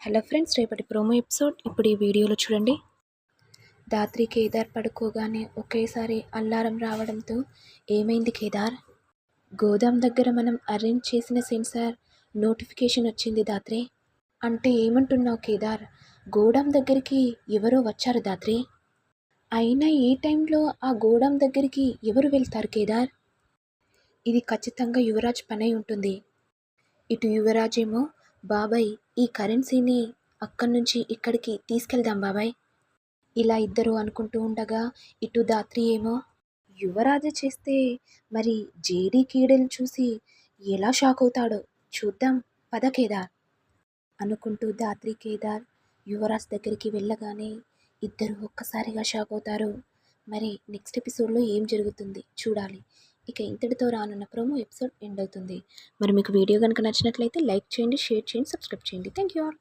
Hello friends, రేపటి promo episode ఇప్పుడు ఈ వీడియోలో చూడండి. ధాత్రి కేదార్ పడుకోగానే ఒకేసారి అల్లారం రావడంతో ఏమైంది కేదార్? గోదాం దగ్గర మనం అరేంజ్ చేసిన సెన్సార్ నోటిఫికేషన్ వచ్చింది ధాత్రి. అంటే ఏమంటున్నావు కేదార్? గోడాం దగ్గరికి ఎవరో వచ్చారు ధాత్రి. అయినా ఈ టైంలో ఆ గోడాం దగ్గరికి ఎవరు వెళ్తారు కేదార్? ఇది ఖచ్చితంగా యువరాజ్ పనై ఉంటుంది. ఇటు యువరాజ్ ఏమో, బాబాయ్ ఈ కరెన్సీని అక్కడి నుంచి ఇక్కడికి తీసుకెళ్దాం బాబాయ్, ఇలా ఇద్దరు అనుకుంటూ ఉండగా ఇటు ధాత్రి ఏమో, యువరాజు చేస్తే మరి జేడీ కీడెలు చూసి ఎలా షాక్ అవుతాడో చూద్దాం పద కేదార్ అనుకుంటూ ధాత్రి కేదార్ యువరాజ్ దగ్గరికి వెళ్ళగానే ఇద్దరు ఒక్కసారిగా షాక్ అవుతారు. మరి నెక్స్ట్ ఎపిసోడ్లో ఏం జరుగుతుంది చూడాలి. ఇక ఇంతటితో రానున్న ప్రోమో ఎపిసోడ్ ఎండ్ అవుతుంది. మరి మీకు వీడియో కనుక నచ్చినట్లయితే లైక్ చేయండి, షేర్ చేయండి, సబ్స్క్రైబ్ చేయండి. Thank you all.